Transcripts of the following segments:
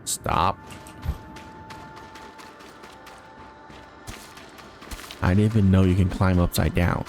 Stop. I didn't even know you can climb upside down.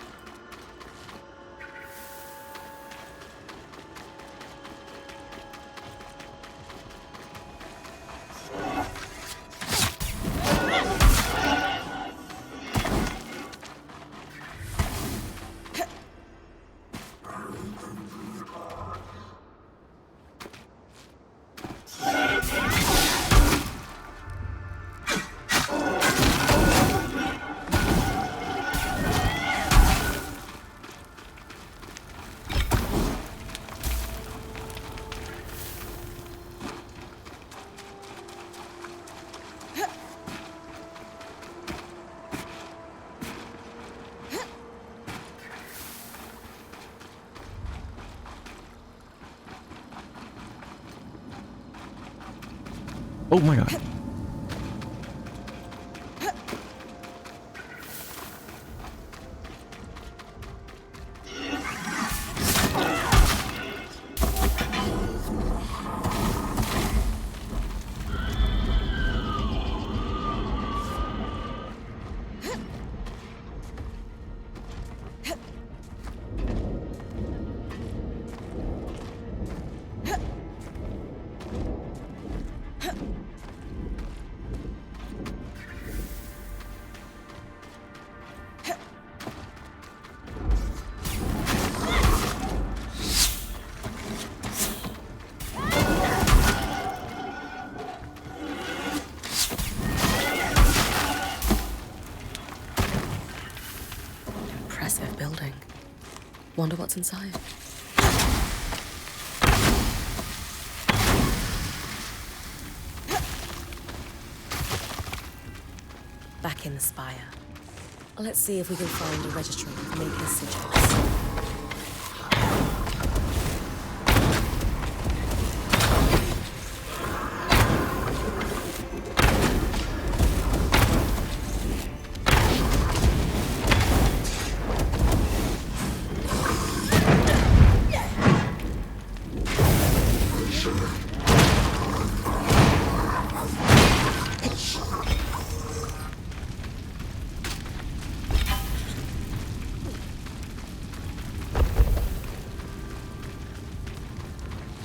Oh my god. Impressive building. Wonder what's inside. Back in the spire. Let's see if we can find a registry of Maker's sigils.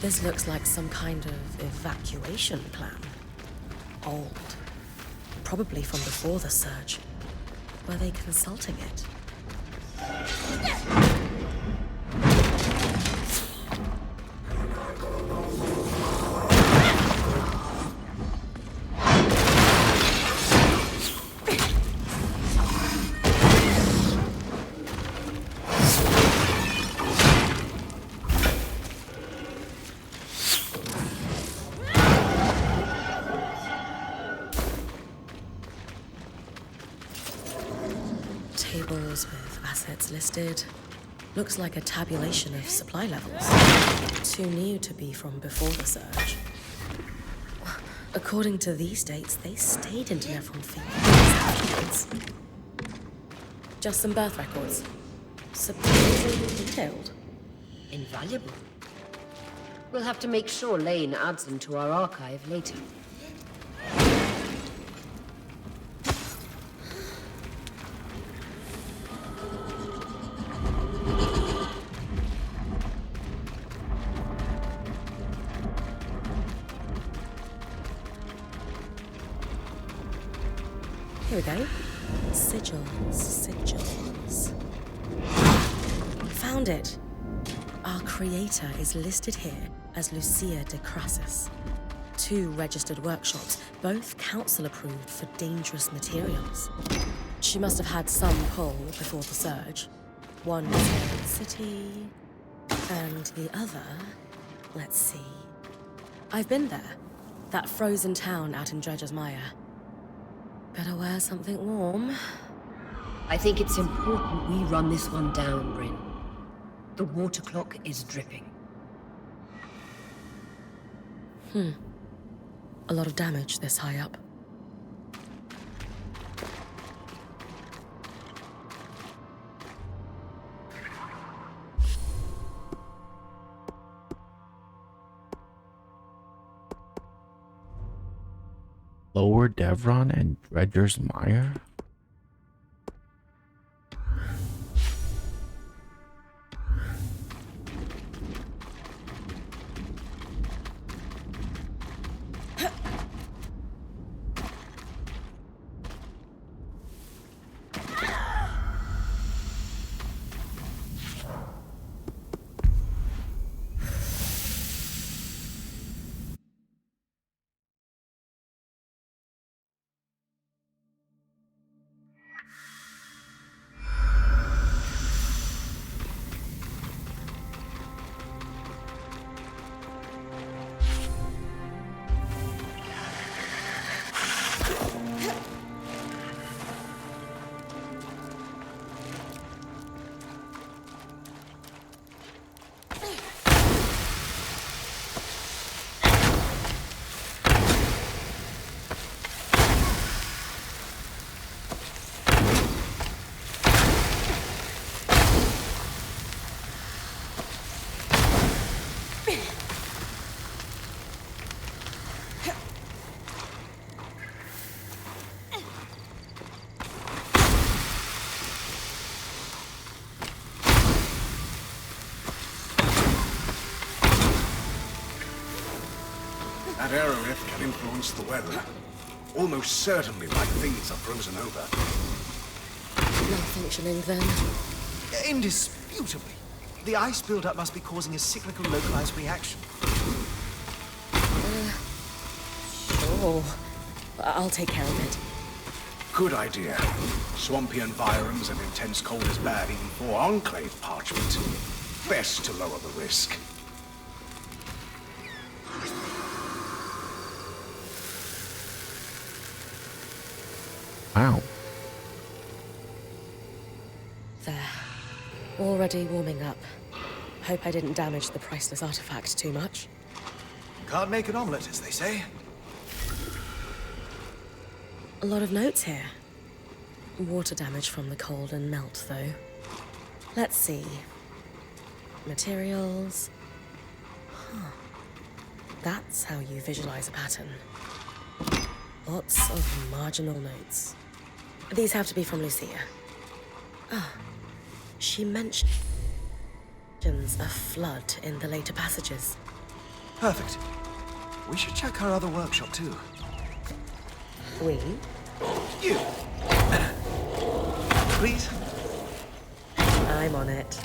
This looks like some kind of evacuation plan. Old. Probably from before the surge. Were they consulting it? Tables with assets listed. Looks like a tabulation of supply levels. Too new to be from before the surge. According to these dates, they stayed in Nevron for years. Just some birth records. Surprisingly detailed. Invaluable. We'll have to make sure Lane adds them to our archive later. Here we go. Sigils. Found it. Our creator is listed here as Lucia de Crassus. 2 registered workshops, both council approved for dangerous materials. She must have had some pull before the surge. One was here in the city, and the other, let's see. I've been there. That frozen town out in Dredger's Mire. Better wear something warm. I think it's important we run this one down, Bryn. The water clock is dripping. A lot of damage this high up. Lower Devron and Dredger's Mire? That aerolift can influence the weather. Almost certainly like things are frozen over. Malfunctioning then. Indisputably. The ice buildup must be causing a cyclical localized reaction. Sure. I'll take care of it. Good idea. Swampy environs and intense cold is bad even for Enclave parchment. Best to lower the risk. Wow. There. Already warming up. Hope I didn't damage the priceless artifact too much. Can't make an omelette, as they say. A lot of notes here. Water damage from the cold and melt, though. Let's see. Materials. Huh. That's how you visualize a pattern. Lots of marginal notes. These have to be from Lucia. Ah, she mentions a flood in the later passages. Perfect. We should check our other workshop, too. We? You. Please? I'm on it.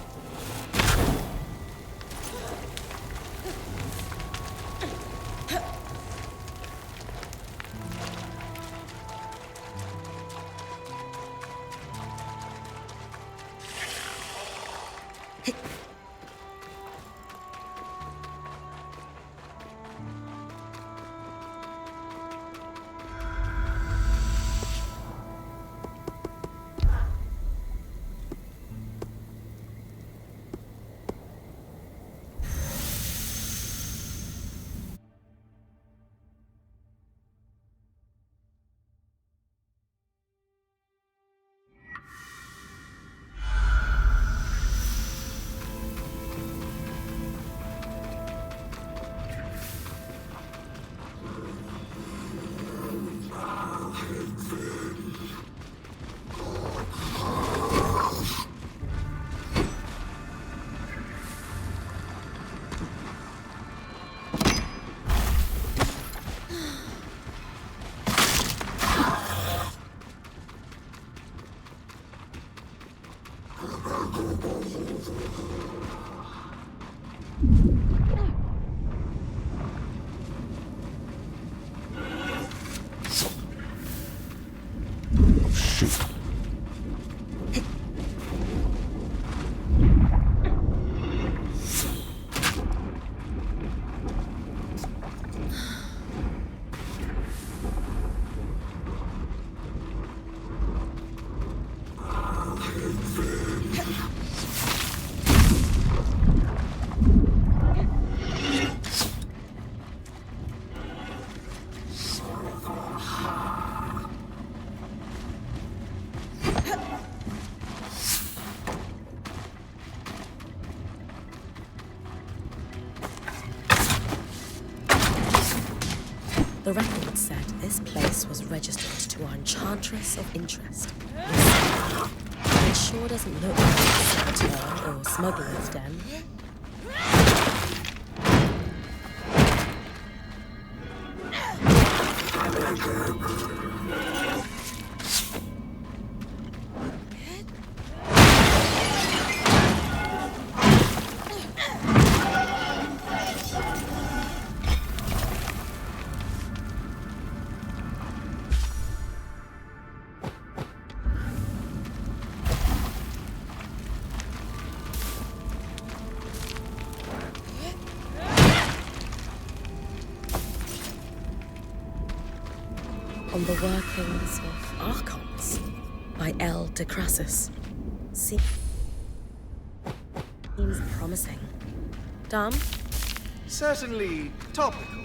The record said this place was registered to our enchantress of interest. It sure doesn't look like a saboteur or smuggler's den. On the workings of Archons by L. de Crassus. Seems promising. Dom? Certainly topical.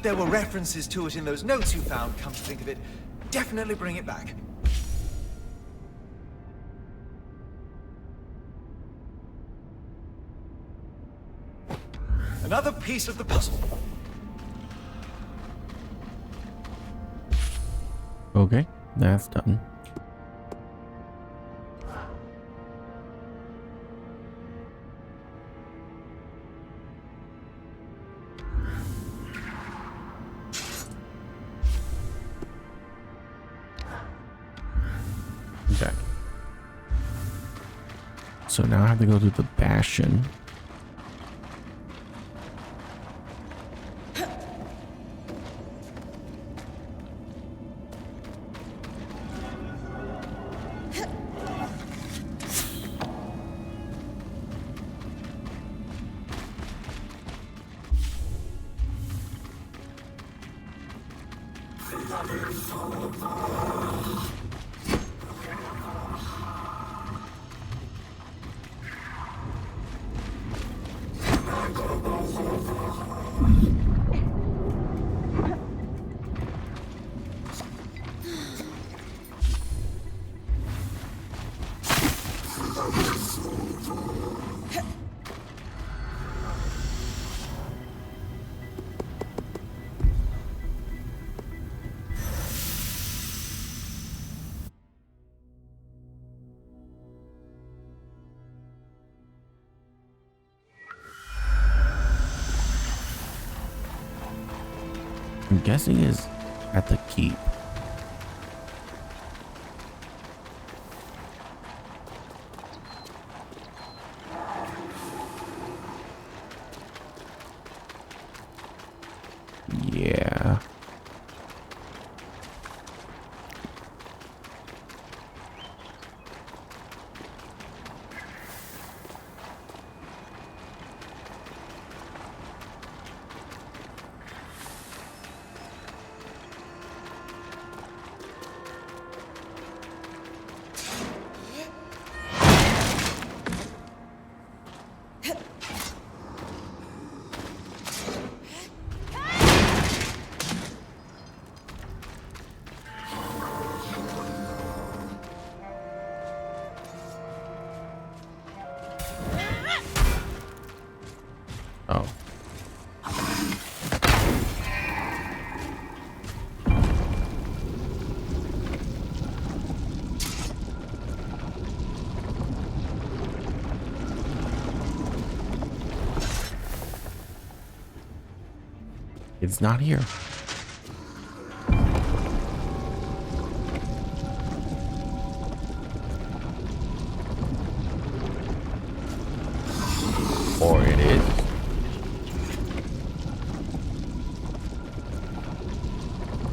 There were references to it in those notes you found, come to think of it. Definitely bring it back. Another piece of the puzzle. Okay, that's done. Okay. So now I have to go to the Bastion. I'm guessing is at the keep. Yeah. Oh. It's not here. Or it is.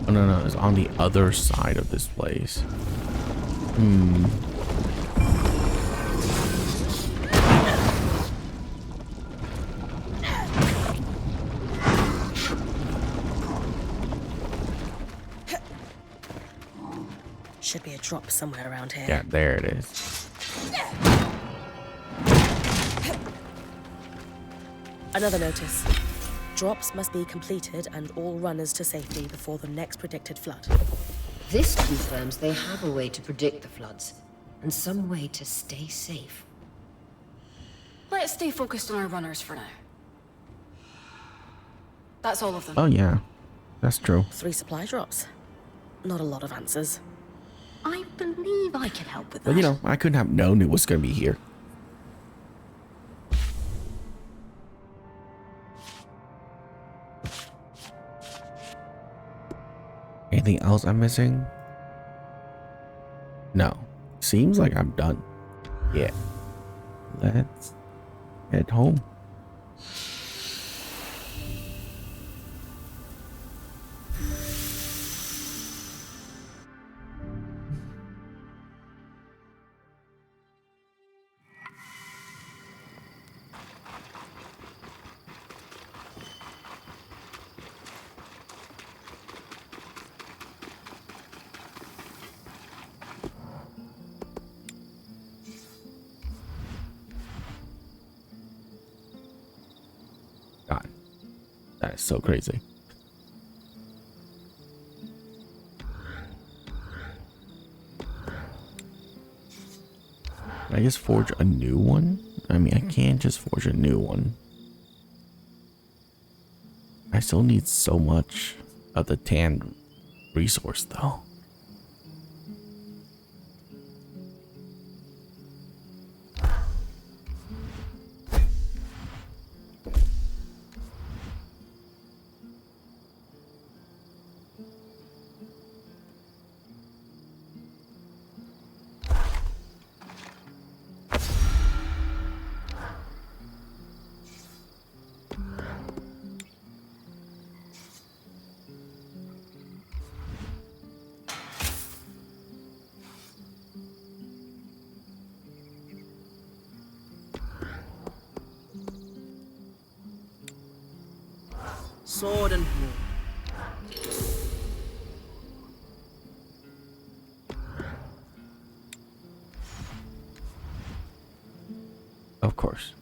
Oh, no, it's on the other side of this place. Should be a drop somewhere around here. Yeah, there it is. Another notice. Drops must be completed and all runners to safety before the next predicted flood. This confirms they have a way to predict the floods, and some way to stay safe. Let's stay focused on our runners for now. That's all of them. Oh, yeah. That's true. 3 supply drops. Not a lot of answers. I believe I can help with that. But you know, I couldn't have known it was gonna be here. Anything else I'm missing? No. Seems like I'm done. Yeah. Let's head home. God, that is so crazy. I just forge a new one? I mean, I can't just forge a new one. I still need so much of the tan resource though. Sword and more. Of course.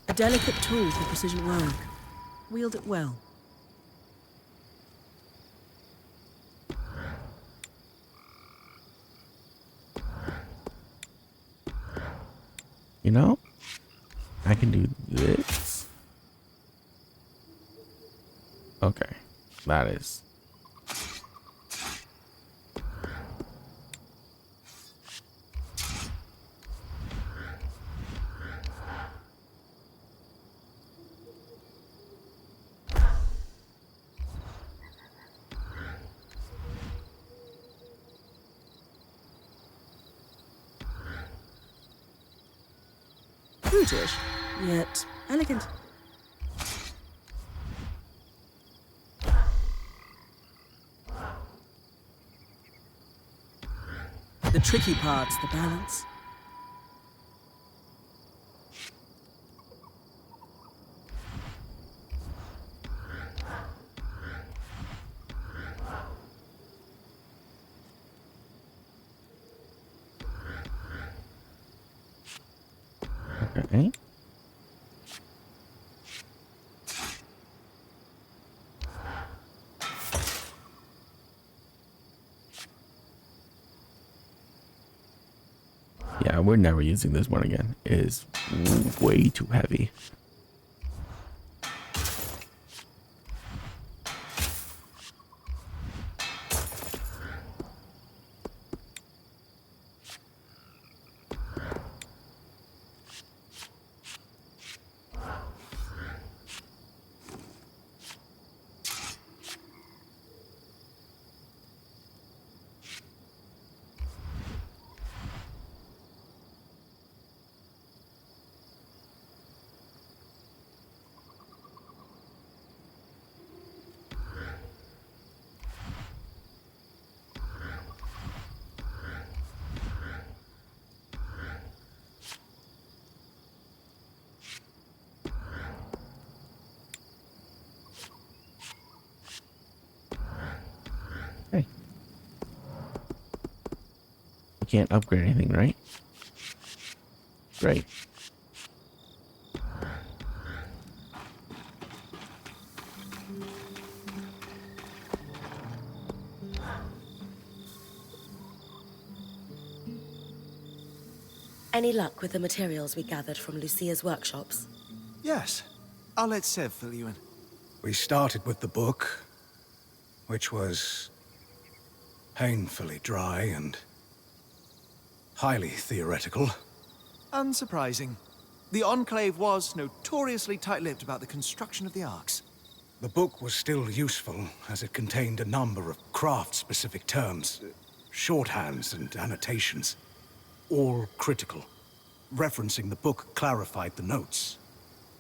A delicate tool for precision work. Wield it well. You know, I can do this. Okay, that is. Brutish, yet elegant. The tricky part's the balance. Okay. Yeah, we're never using this one again. It is way too heavy. can't upgrade anything, right? Great. Any luck with the materials we gathered from Lucia's workshops? Yes. I'll let Sev fill you in. We started with the book, which was painfully dry and highly theoretical. Unsurprising. The Enclave was notoriously tight-lipped about the construction of the arcs. The book was still useful, as it contained a number of craft-specific terms, shorthands and annotations, all critical. Referencing the book clarified the notes.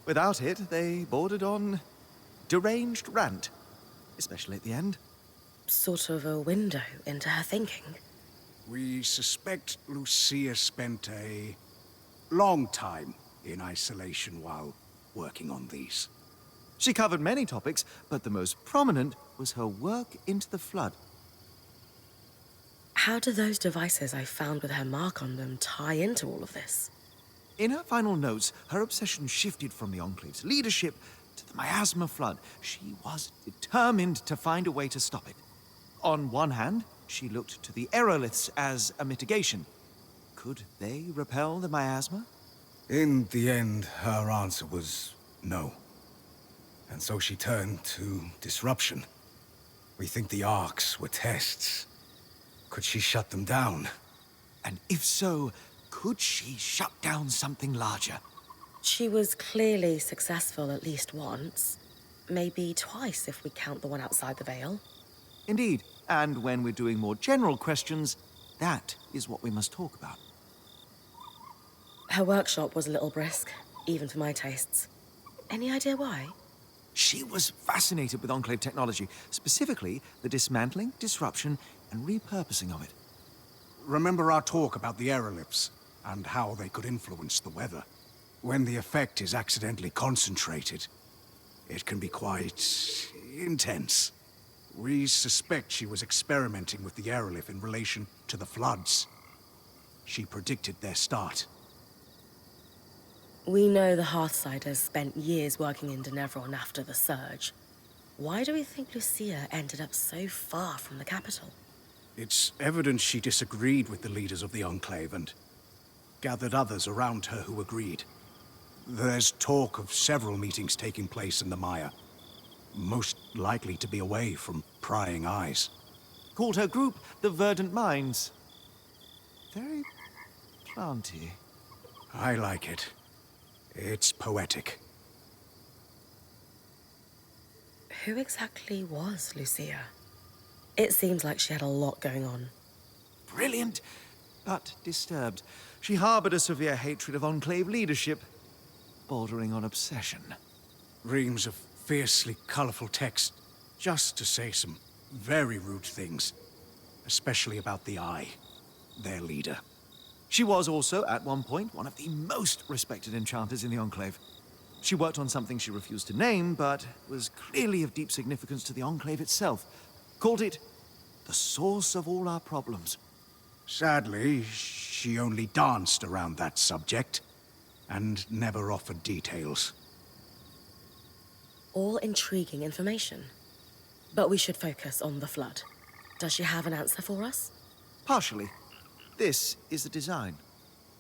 Without it, they bordered on deranged rant, especially at the end. Sort of a window into her thinking. We suspect Lucia spent a long time in isolation while working on these. She covered many topics, but the most prominent was her work into the flood. How do those devices I found with her mark on them tie into all of this? In her final notes, her obsession shifted from the Enclave's leadership to the miasma flood. She was determined to find a way to stop it. On one hand, she looked to the aeroliths as a mitigation. Could they repel the miasma? In the end, her answer was no. And so she turned to disruption. We think the arcs were tests. Could she shut them down? And if so, could she shut down something larger? She was clearly successful at least once. Maybe twice if we count the one outside the Veil. Indeed, and when we're doing more general questions, that is what we must talk about. Her workshop was a little brisk, even for my tastes. Any idea why? She was fascinated with Enclave technology, specifically the dismantling, disruption, and repurposing of it. Remember our talk about the aeroliths and how they could influence the weather? When the effect is accidentally concentrated, it can be quite intense. We suspect she was experimenting with the aerolith in relation to the floods. She predicted their start. We know the Hearthsiders spent years working in Denevron after the Surge. Why do we think Lucia ended up so far from the capital? It's evident she disagreed with the leaders of the Enclave and gathered others around her who agreed. There's talk of several meetings taking place in the Mire, most likely to be away from prying eyes. Called her group the Verdant Minds. Very planty. I like it. It's poetic. Who exactly was Lucia? It seems like she had a lot going on. Brilliant, but disturbed. She harbored a severe hatred of Enclave leadership, bordering on obsession. Reams of fiercely colorful text, just to say some very rude things, especially about the Eye, their leader. She was also, at one point, one of the most respected enchanters in the Enclave. She worked on something she refused to name, but was clearly of deep significance to the Enclave itself. Called it the source of all our problems. Sadly, she only danced around that subject, and never offered details. All intriguing information. But we should focus on the flood. Does she have an answer for us? Partially. This is the design.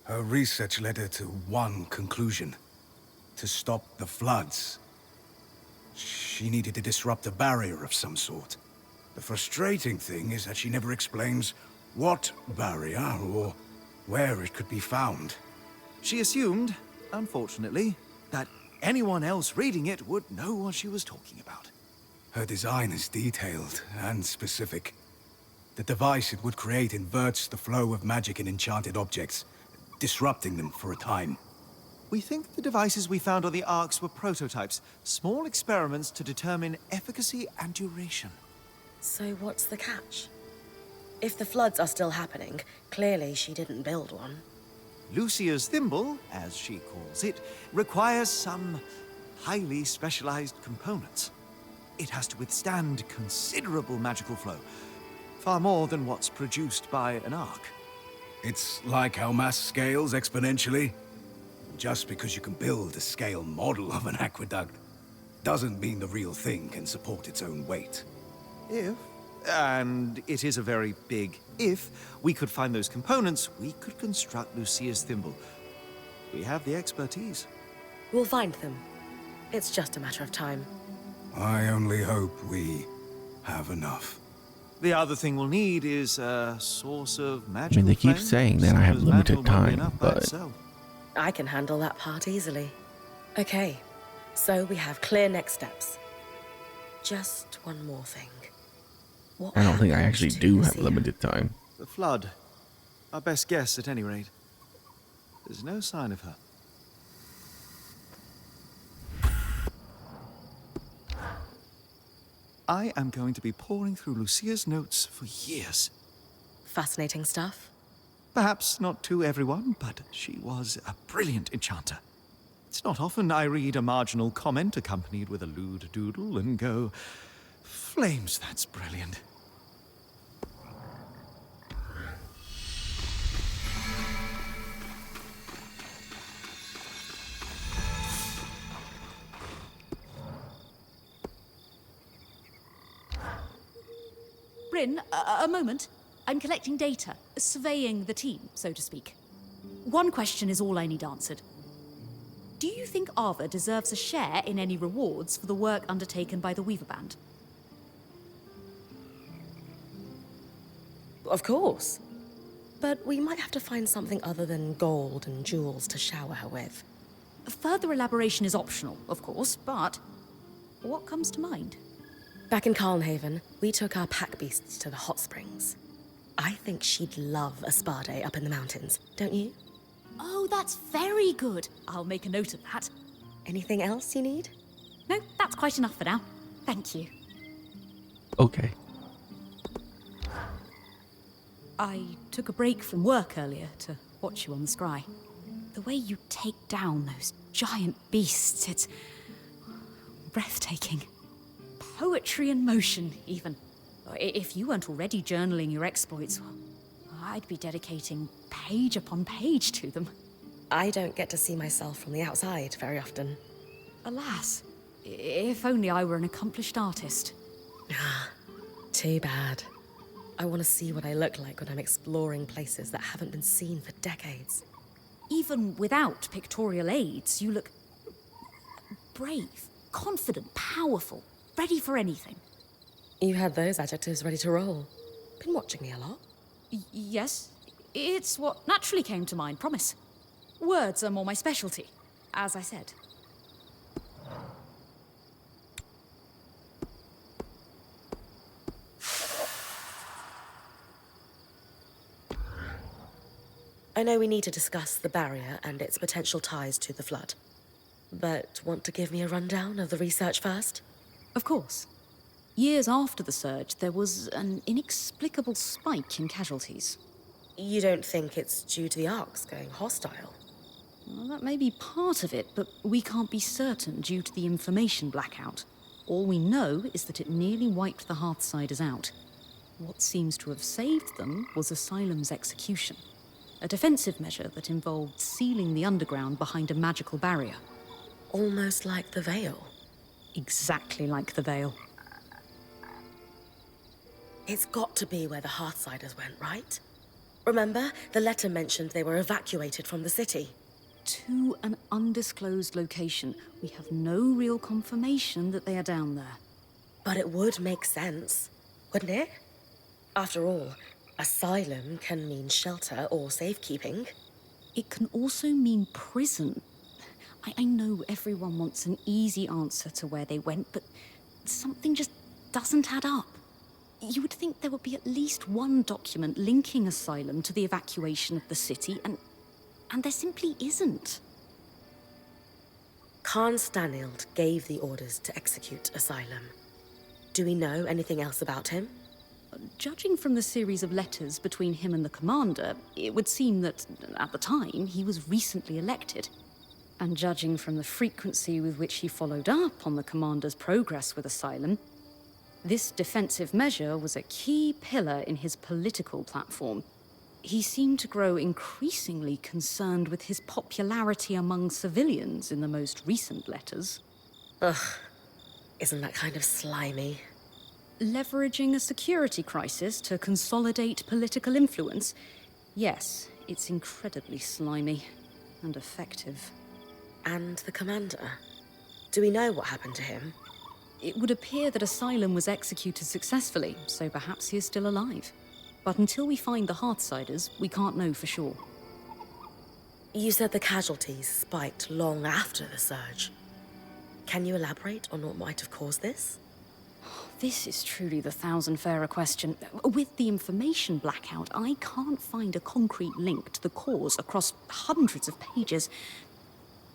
Her research led her to one conclusion: to stop the floods. She needed to disrupt a barrier of some sort. The frustrating thing is that she never explains what barrier or where it could be found. She assumed, unfortunately, that anyone else reading it would know what she was talking about. Her design is detailed and specific. The device it would create inverts the flow of magic in enchanted objects, disrupting them for a time. We think the devices we found on the Arks were prototypes, small experiments to determine efficacy and duration. So what's the catch? If the floods are still happening, clearly she didn't build one. Lucia's thimble, as she calls it, requires some highly specialized components. It has to withstand considerable magical flow, far more than what's produced by an arc. It's like how mass scales exponentially. Just because you can build a scale model of an aqueduct doesn't mean the real thing can support its own weight. If, and it is a very big if, we could find those components, we could construct Lucia's thimble. We have the expertise. We'll find them. It's just a matter of time. I only hope we have enough. The other thing we'll need is a source of magic. I mean, they keep saying that I have limited time, but I can handle that part easily. Okay, so we have clear next steps. Just one more thing. What I don't think I happened actually to do have Lucia? limited time. The flood. Our best guess, at any rate. There's no sign of her. I am going to be poring through Lucia's notes for years. Fascinating stuff. Perhaps not to everyone, but she was a brilliant enchanter. It's not often I read a marginal comment accompanied with a lewd doodle and go, flames, that's brilliant. Bryn, a moment. I'm collecting data, surveying the team, so to speak. One question is all I need answered. Do you think Ava deserves a share in any rewards for the work undertaken by the Weaver Band? Of course. But we might have to find something other than gold and jewels to shower her with. Further elaboration is optional, of course, but what comes to mind? Back in Carlnhaven, we took our pack beasts to the hot springs. I think she'd love a spa day up in the mountains, don't you? Oh, that's very good. I'll make a note of that. Anything else you need? No, that's quite enough for now. Thank you. Okay. I took a break from work earlier to watch you on the scry. The way you take down those giant beasts, it's breathtaking. Poetry in motion, even. If you weren't already journaling your exploits, well, I'd be dedicating page upon page to them. I don't get to see myself from the outside very often. Alas, if only I were an accomplished artist. Too bad. I want to see what I look like when I'm exploring places that haven't been seen for decades. Even without pictorial aids, you look brave, confident, powerful, ready for anything. You had those adjectives ready to roll. Been watching me a lot. Yes, it's what naturally came to mind, promise. Words are more my specialty, as I said. I know we need to discuss the barrier and its potential ties to the flood. But want to give me a rundown of the research first? Of course. Years after the surge, there was an inexplicable spike in casualties. You don't think it's due to the Arks going hostile? Well, that may be part of it, but we can't be certain due to the information blackout. All we know is that it nearly wiped the Hearthsiders out. What seems to have saved them was Asylum's execution, a defensive measure that involved sealing the underground behind a magical barrier. Almost like the Veil. Exactly like the Veil. It's got to be where the Hearthsiders went, right? Remember, the letter mentioned they were evacuated from the city. To an undisclosed location. We have no real confirmation that they are down there. But it would make sense, wouldn't it? After all, asylum can mean shelter or safekeeping. It can also mean prison. I know everyone wants an easy answer to where they went, but something just doesn't add up. You would think there would be at least one document linking Asylum to the evacuation of the city, and there simply isn't. Khan Stanild gave the orders to execute Asylum. Do we know anything else about him? Judging from the series of letters between him and the commander, it would seem that, at the time, he was recently elected. And judging from the frequency with which he followed up on the commander's progress with Asylum, this defensive measure was a key pillar in his political platform. He seemed to grow increasingly concerned with his popularity among civilians in the most recent letters. Ugh, isn't that kind of slimy? Leveraging a security crisis to consolidate political influence? Yes, it's incredibly slimy and effective. And the commander? Do we know what happened to him? It would appear that Asylum was executed successfully, so perhaps he is still alive. But until we find the Hearthsiders, we can't know for sure. You said the casualties spiked long after the surge. Can you elaborate on what might have caused this? This is truly the thousand-fairer question. With the information blackout, I can't find a concrete link to the cause across hundreds of pages.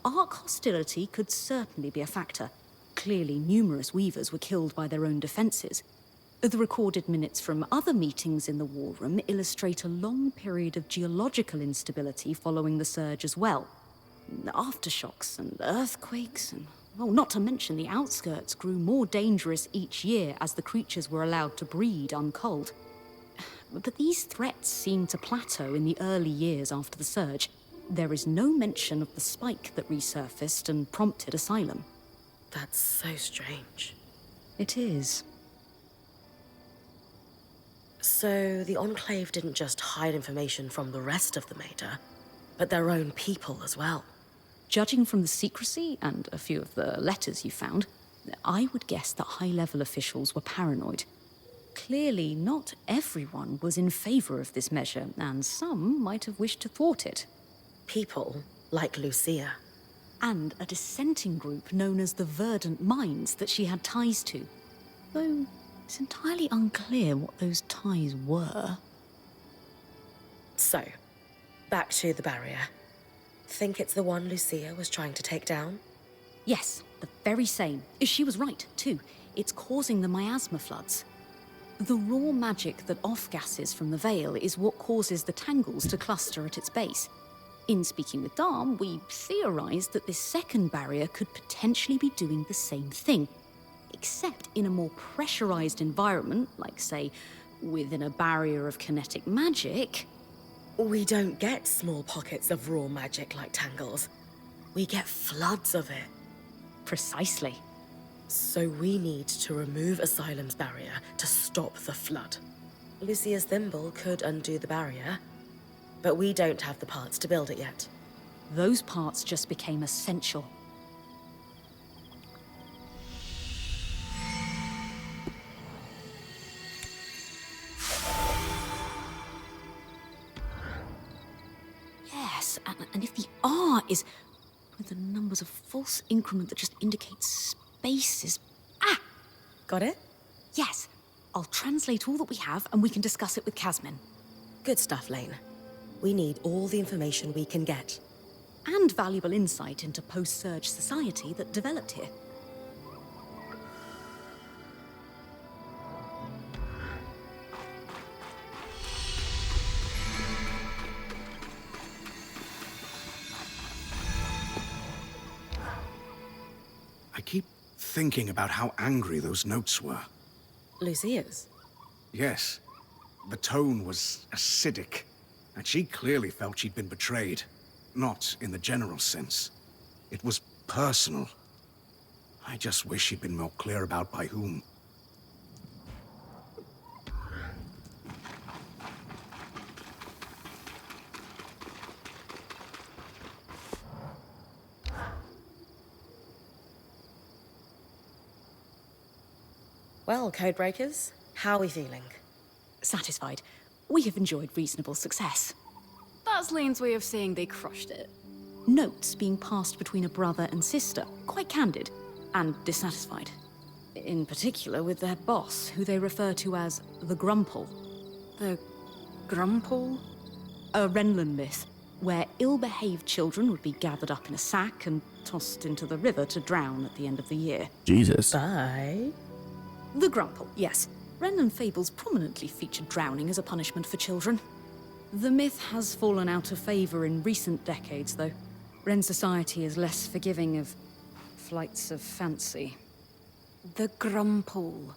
Ark hostility could certainly be a factor. Clearly, numerous Weavers were killed by their own defenses. The recorded minutes from other meetings in the war room illustrate a long period of geological instability following the surge as well. Aftershocks and earthquakes and... well, not to mention the outskirts grew more dangerous each year as the creatures were allowed to breed unculled. But these threats seemed to plateau in the early years after the surge. There is no mention of the spike that resurfaced and prompted Asylum. That's so strange. It is. So the Enclave didn't just hide information from the rest of the Mater, but their own people as well. Judging from the secrecy and a few of the letters you found, I would guess that high-level officials were paranoid. Clearly, not everyone was in favor of this measure, and some might have wished to thwart it. People like Lucia. And a dissenting group known as the Verdant Minds that she had ties to. Though it's entirely unclear what those ties were. So, back to the barrier. Think it's the one Lucia was trying to take down? Yes, the very same. She was right, too. It's causing the miasma floods. The raw magic that off-gasses from the Veil is what causes the tangles to cluster at its base. In speaking with Darm, we theorized that this second barrier could potentially be doing the same thing, except in a more pressurized environment, like, say, within a barrier of kinetic magic. We don't get small pockets of raw magic like tangles. We get floods of it. Precisely. So we need to remove Asylum's barrier to stop the flood. Lucia's thimble could undo the barrier, but we don't have the parts to build it yet. Those parts just became essential. Yes, and if the R is with the numbers of false increment that just indicates spaces... Ah! Got it? Yes. I'll translate all that we have and we can discuss it with Casmin. Good stuff, Lane. We need all the information we can get. And valuable insight into post-surge society that developed here. I keep thinking about how angry those notes were. Lucia's? Yes. The tone was acidic, and she clearly felt she'd been betrayed. Not in the general sense. It was personal. I just wish she'd been more clear about by whom. Well, Codebreakers, how are we feeling? Satisfied. We have enjoyed reasonable success. That's Lane's way of saying they crushed it. Notes being passed between a brother and sister, quite candid, and dissatisfied. In particular with their boss, who they refer to as the Grumple. The Grumple? A Renlund myth, where ill-behaved children would be gathered up in a sack and tossed into the river to drown at the end of the year. Jesus. Bye. The Grumple, yes. Renlund fables prominently featured drowning as a punishment for children. The myth has fallen out of favor in recent decades, though. Ren society is less forgiving of flights of fancy. The Grumple.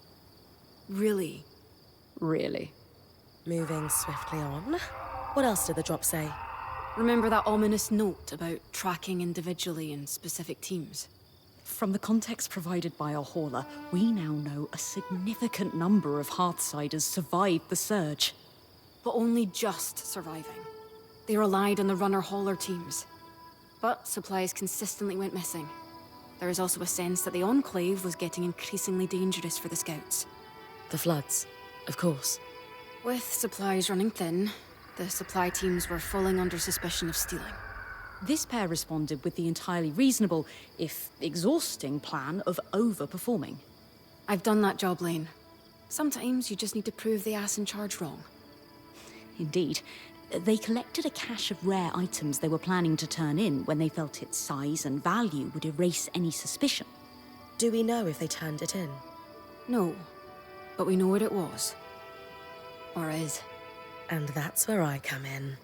Really? Really. Moving swiftly on. What else did the drop say? Remember that ominous note about tracking individually in specific teams? From the context provided by our hauler, we now know a significant number of Hearthsiders survived the surge. But only just surviving. They relied on the runner-hauler teams. But supplies consistently went missing. There is also a sense that the Enclave was getting increasingly dangerous for the scouts. The floods, of course. With supplies running thin, the supply teams were falling under suspicion of stealing. This pair responded with the entirely reasonable, if exhausting, plan of overperforming. I've done that job, Lane. Sometimes you just need to prove the ass in charge wrong. Indeed. They collected a cache of rare items they were planning to turn in when they felt its size and value would erase any suspicion. Do we know if they turned it in? No, but we know what it was. Or is. And that's where I come in.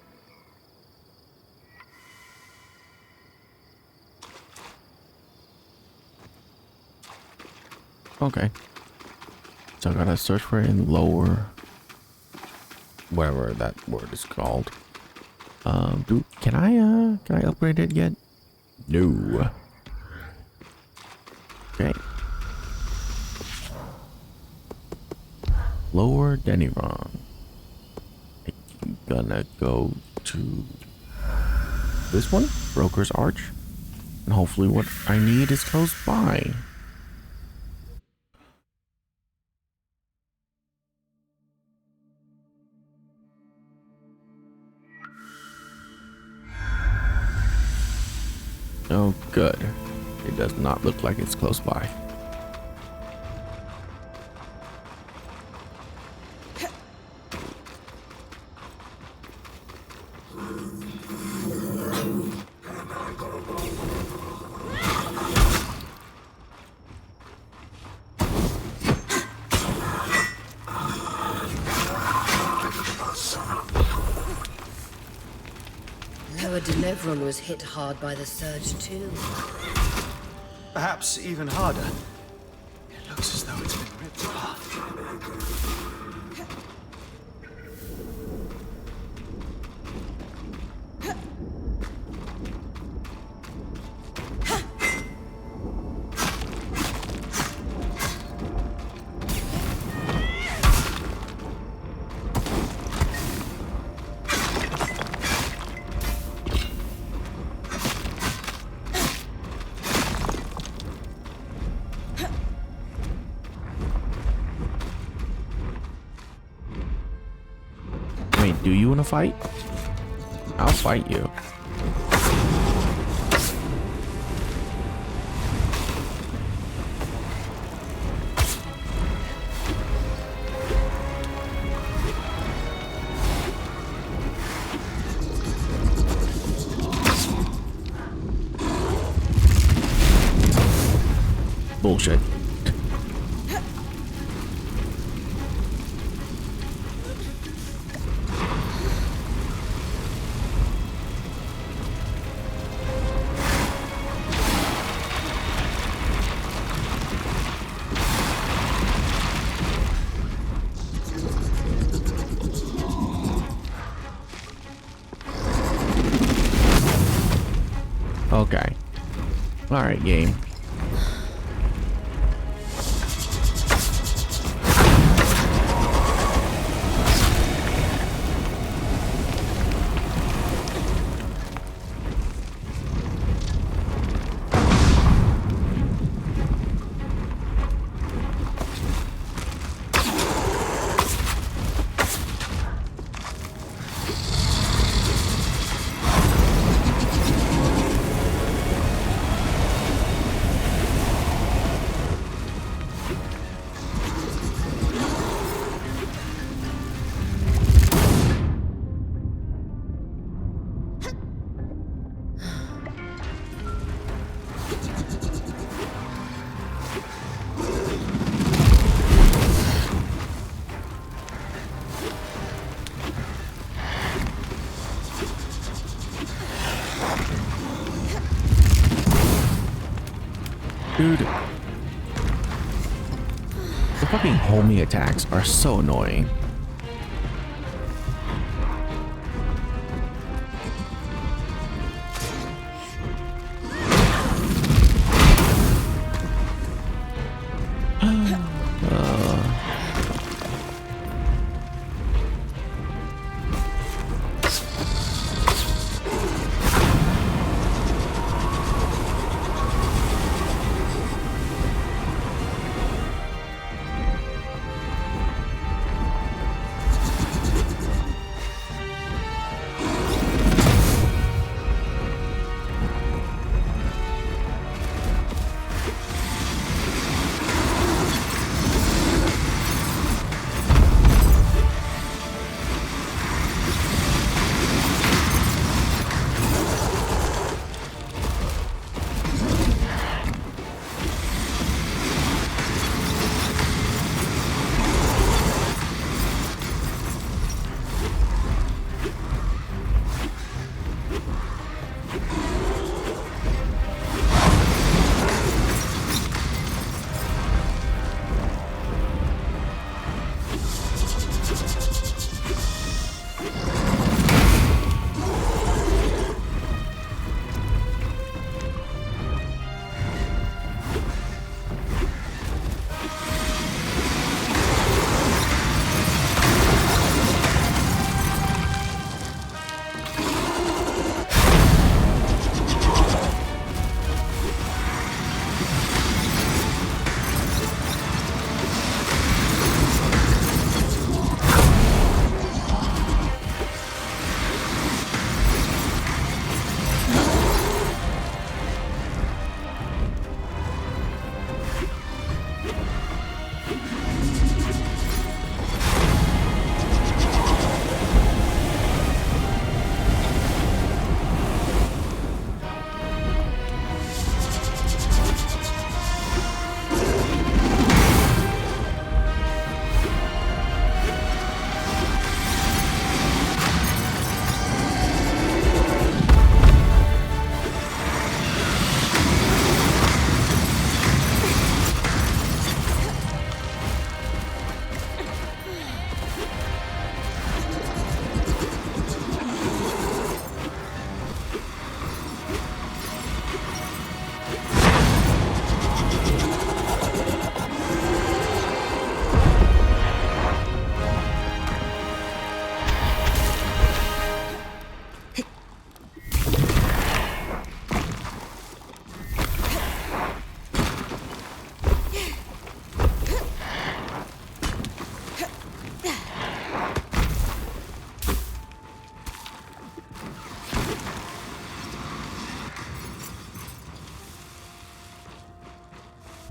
Okay. So I gotta search for it in lower, whatever that word is called. Can I upgrade it yet? No. Okay. Lower Deniron. I'm gonna go to this one, Broker's Arch, and hopefully what I need is close by. Oh, good. It does not look like it's close by. Lower Delevron was hit hard by the surge too. Perhaps even harder. It looks as though it's been ripped apart. Wait, do you want to fight? I'll fight you. Bullshit. Okay. All right, game. Dude, the fucking homie attacks are so annoying.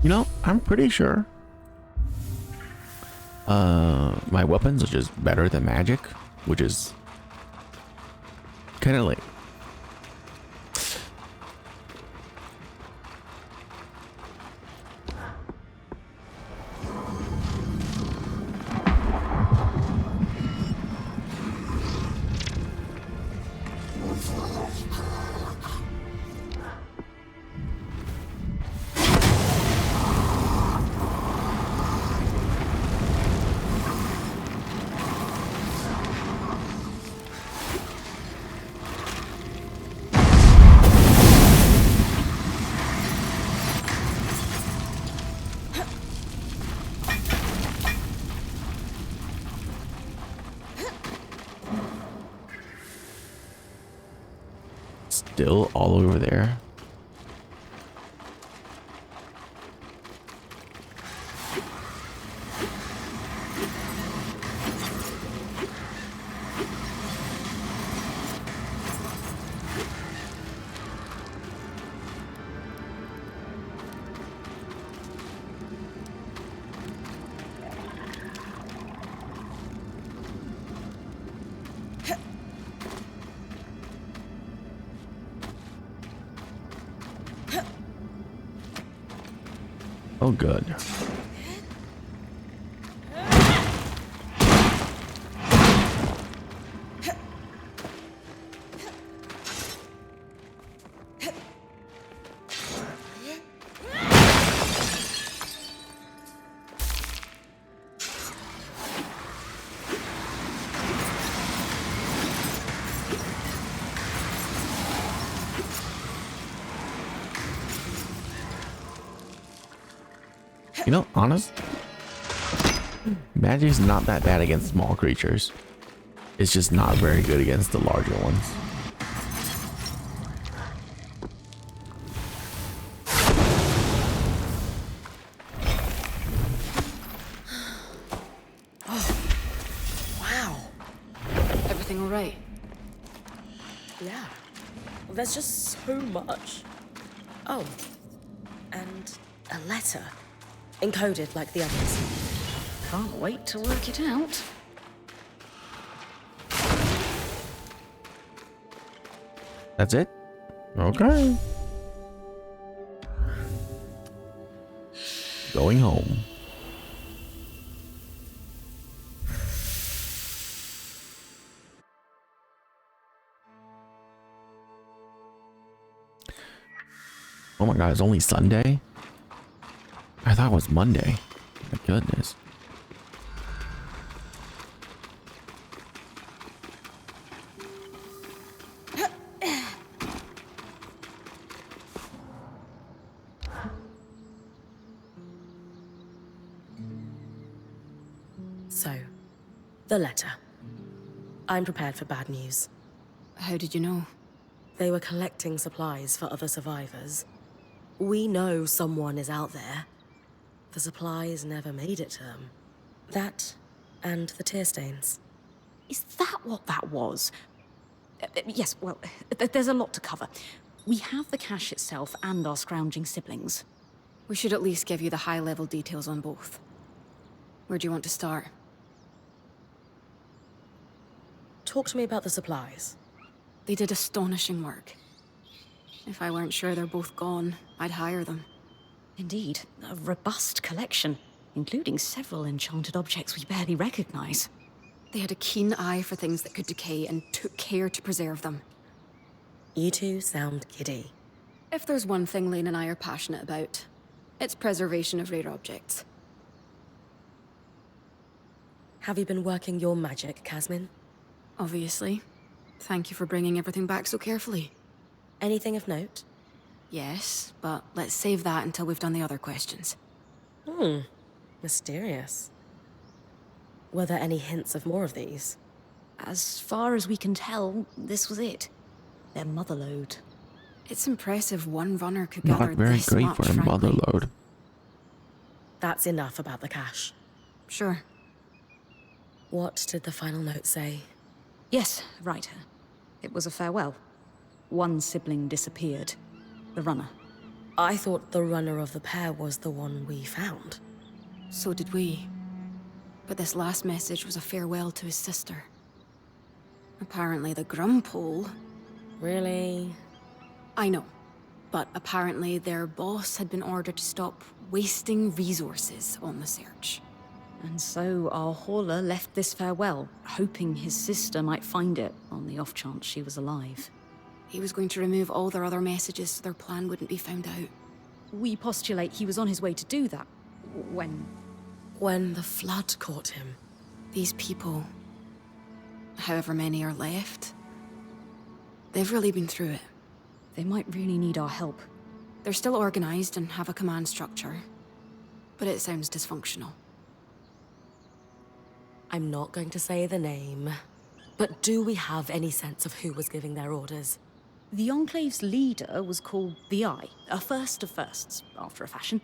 You know, I'm pretty sure my weapons are just better than magic, which is kind of like still all over there. Oh, good. You know, honest, magic's not that bad against small creatures. It's just not very good against the larger ones. Wow. Everything all right? Yeah. There's just so much. Oh. And a letter. Encoded like the others. Can't wait to work it out. That's it? Okay. Going home. Oh my god, it's only Sunday? I thought it was Monday. My goodness. So, the letter. I'm prepared for bad news. How did you know? They were collecting supplies for other survivors. We know someone is out there. The supplies never made it to them. That, and the tear stains. Is that what that was? Yes, well, there's a lot to cover. We have the cache itself and our scrounging siblings. We should at least give you the high-level details on both. Where do you want to start? Talk to me about the supplies. They did astonishing work. If I weren't sure they're both gone, I'd hire them. Indeed, a robust collection, including several enchanted objects we barely recognize. They had a keen eye for things that could decay and took care to preserve them. You two sound giddy. If there's one thing Lane and I are passionate about, it's preservation of rare objects. Have you been working your magic, Casmin? Obviously. Thank you for bringing everything back so carefully. Anything of note? Yes, but let's save that until we've done the other questions. Mysterious. Were there any hints of more of these? As far as we can tell, this was it. Their motherlode. It's impressive one runner could gather Not very this great much, for a frankly. motherlode. That's enough about the cache. Sure. What did the final note say? Yes, right. It was a farewell. One sibling disappeared. The runner. I thought the runner of the pair was the one we found. So did we. But this last message was a farewell to his sister. Apparently the Grumpole... Really? I know. But apparently their boss had been ordered to stop wasting resources on the search. And so our hauler left this farewell, hoping his sister might find it on the off chance she was alive. He was going to remove all their other messages so their plan wouldn't be found out. We postulate he was on his way to do that When the flood caught him. These people, however many are left, they've really been through it. They might really need our help. They're still organized and have a command structure, but it sounds dysfunctional. I'm not going to say the name, but do we have any sense of who was giving their orders? The Enclave's leader was called the Eye, a first of firsts, after a fashion.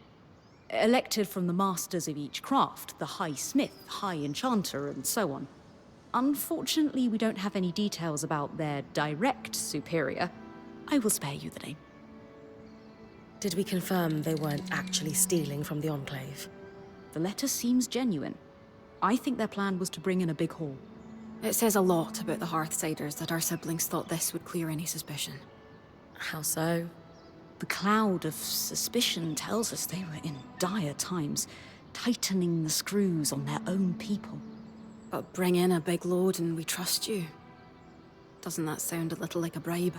Elected from the masters of each craft, the High Smith, High Enchanter, and so on. Unfortunately, we don't have any details about their direct superior. I will spare you the name. Did we confirm they weren't actually stealing from the Enclave? The letter seems genuine. I think their plan was to bring in a big haul. It says a lot about the Hearthsiders that our siblings thought this would clear any suspicion. How so? The cloud of suspicion tells us they were in dire times, tightening the screws on their own people. But bring in a big load and we trust you. Doesn't that sound a little like a bribe?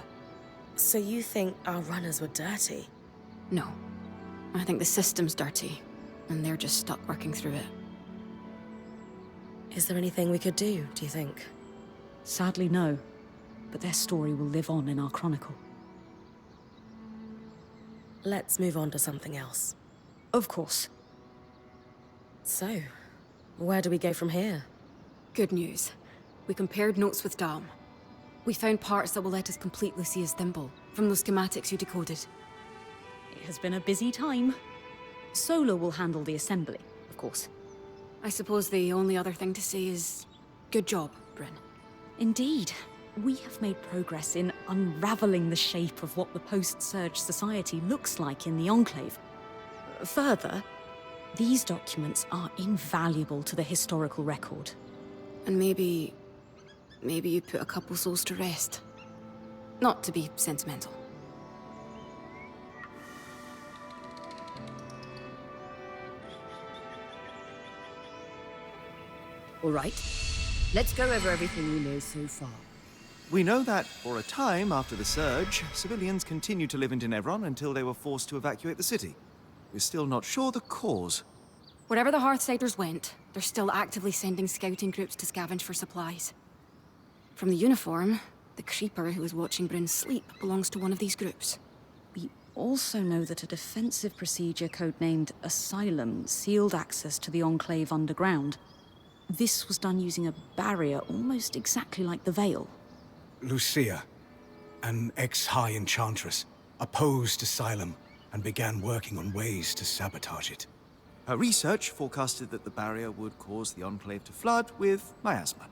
So you think our runners were dirty? No. I think the system's dirty, and they're just stuck working through it. Is there anything we could do you think? Sadly, no. But their story will live on in our chronicle. Let's move on to something else. Of course. So, where do we go from here? Good news. We compared notes with Dam. We found parts that will let us complete Lucia's thimble, from those schematics you decoded. It has been a busy time. Solar will handle the assembly, of course. I suppose the only other thing to say is... good job, Bryn. Indeed. We have made progress in unraveling the shape of what the post-Surge society looks like in the Enclave. Further, these documents are invaluable to the historical record. And maybe you put a couple souls to rest. Not to be sentimental. All right. Let's go over everything we know so far. We know that, for a time after the Surge, civilians continued to live in Tenebron until they were forced to evacuate the city. We're still not sure the cause. Wherever the Hearthsiders went, they're still actively sending scouting groups to scavenge for supplies. From the uniform, the creeper who was watching Bryn sleep belongs to one of these groups. We also know that a defensive procedure codenamed Asylum sealed access to the Enclave underground. This was done using a barrier almost exactly like the Veil. Lucia, an ex-High Enchantress, opposed Asylum and began working on ways to sabotage it. Her research forecasted that the barrier would cause the Enclave to flood with miasma.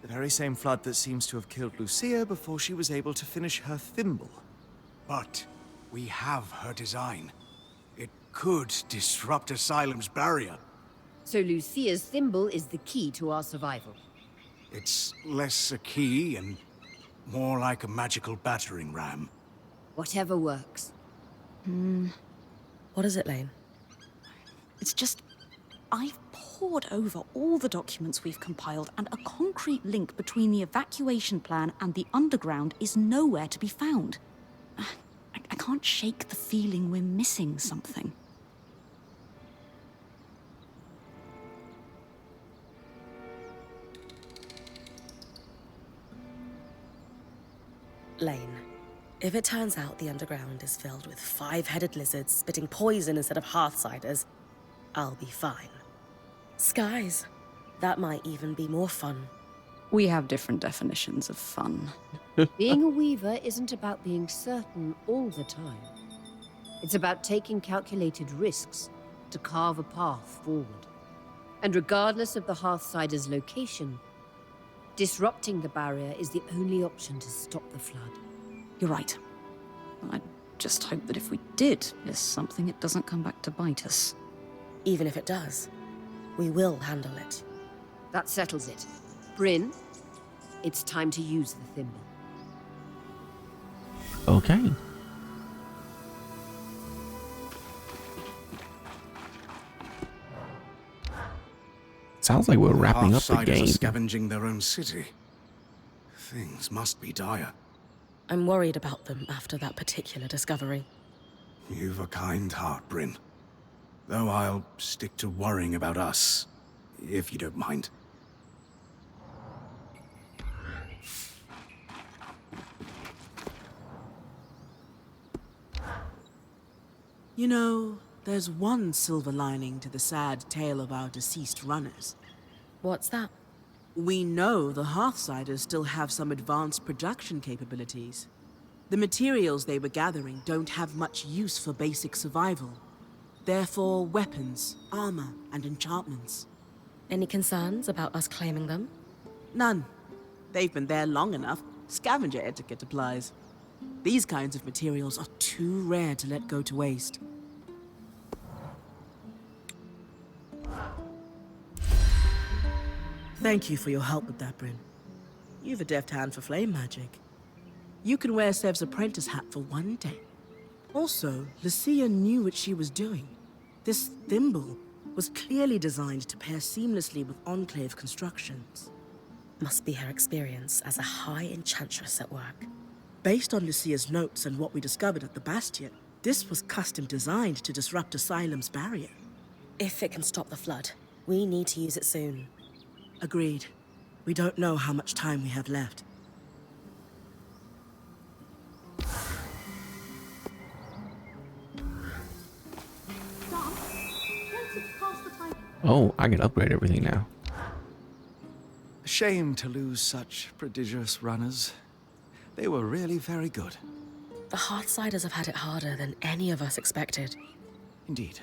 The very same flood that seems to have killed Lucia before she was able to finish her thimble. But we have her design. It could disrupt Asylum's barrier. So Lucia's thimble is the key to our survival. It's less a key and more like a magical battering ram. Whatever works. What is it, Lane? It's just... I've pored over all the documents we've compiled, and a concrete link between the evacuation plan and the underground is nowhere to be found. I can't shake the feeling we're missing something. Lane, if it turns out the underground is filled with 5-headed lizards spitting poison instead of Hearthsiders, I'll be fine. Skies, that might even be more fun. We have different definitions of fun. Being a weaver isn't about being certain all the time. It's about taking calculated risks to carve a path forward. And regardless of the Hearthsider's location, disrupting the barrier is the only option to stop the flood. You're right. I'd just hope that if we did miss something, it doesn't come back to bite us. Even if it does, we will handle it. That settles it. Bryn, it's time to use the thimble. Okay. Sounds like we're wrapping up the Half-siders game. are scavenging their own city. Things must be dire. I'm worried about them after that particular discovery. You've a kind heart, Bryn. Though I'll stick to worrying about us, if you don't mind. You know, there's one silver lining to the sad tale of our deceased runners. What's that? We know the Hearthsiders still have some advanced production capabilities. The materials they were gathering don't have much use for basic survival. Therefore, weapons, armor, and enchantments. Any concerns about us claiming them? None. They've been there long enough. Scavenger etiquette applies. These kinds of materials are too rare to let go to waste. Thank you for your help with that, Bryn. You've a deft hand for flame magic. You can wear Sev's apprentice hat for one day. Also, Lucia knew what she was doing. This thimble was clearly designed to pair seamlessly with Enclave constructions. Must be her experience as a high enchantress at work. Based on Lucia's notes and what we discovered at the Bastion, this was custom designed to disrupt Asylum's barrier. If it can stop the flood, we need to use it soon. Agreed. We don't know how much time we have left. Oh, I can upgrade everything now. A shame to lose such prodigious runners. They were really very good. The Hearthsiders have had it harder than any of us expected. Indeed.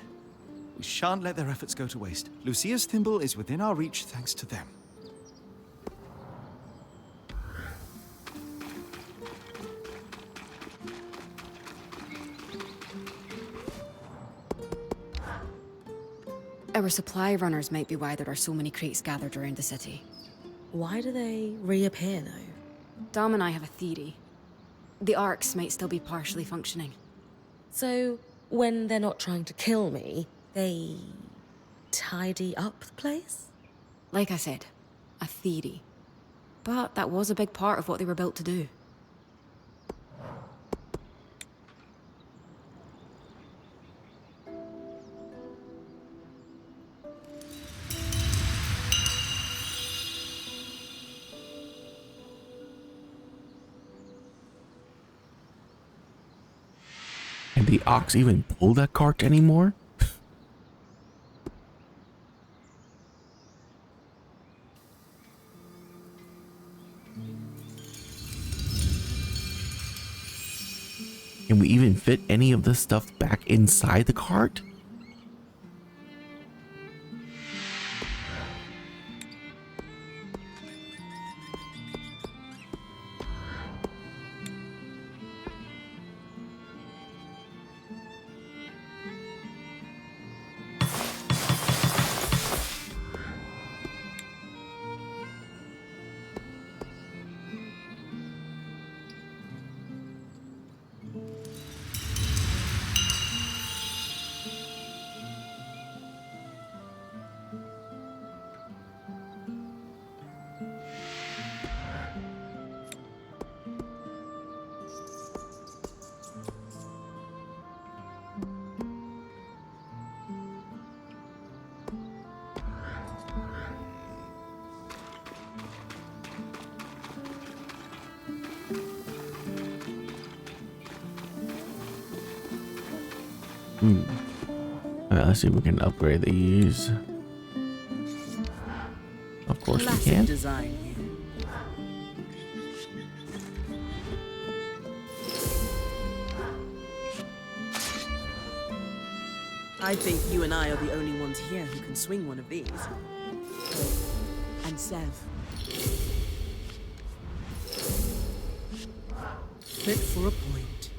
We shan't let their efforts go to waste. Lucia's thimble is within our reach thanks to them. Our supply runners might be why there are so many crates gathered around the city. Why do they reappear, though? Dom and I have a theory. The arcs might still be partially functioning. So, when they're not trying to kill me, they tidy up the place? Like I said, a theory. But that was a big part of what they were built to do. Can the ox even pull that cart anymore? Can we even fit any of this stuff back inside the cart? Alright, let's see if we can upgrade these. Of course we can. Design here. I think you and I are the only ones here who can swing one of these. And Sev. Fit for a point.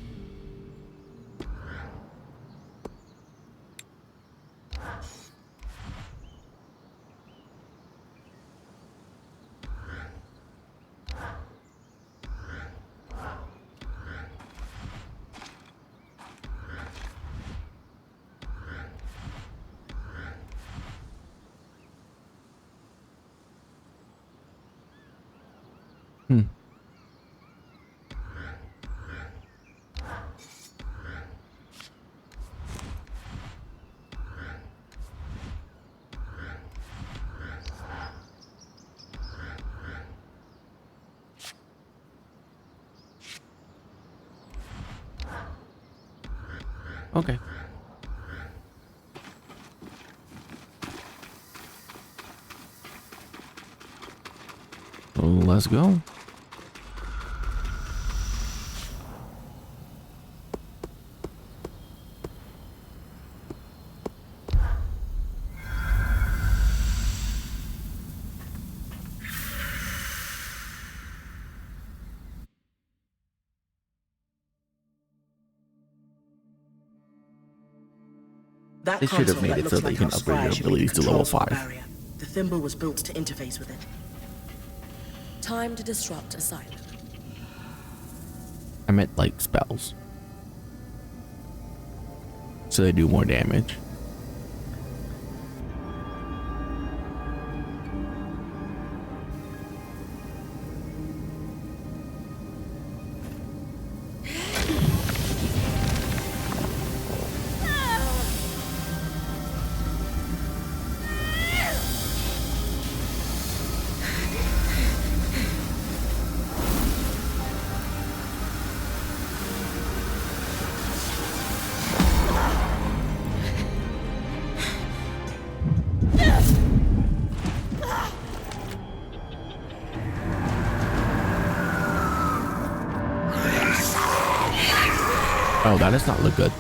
Okay. Let's go. That They should have console made that it so looks that you like can how upgrade your Scry should abilities read to level controls on the 5. barrier. The thimble was built to interface with it. Time to disrupt asylum. I meant like spells. So they do more damage. Oh, that does not look good.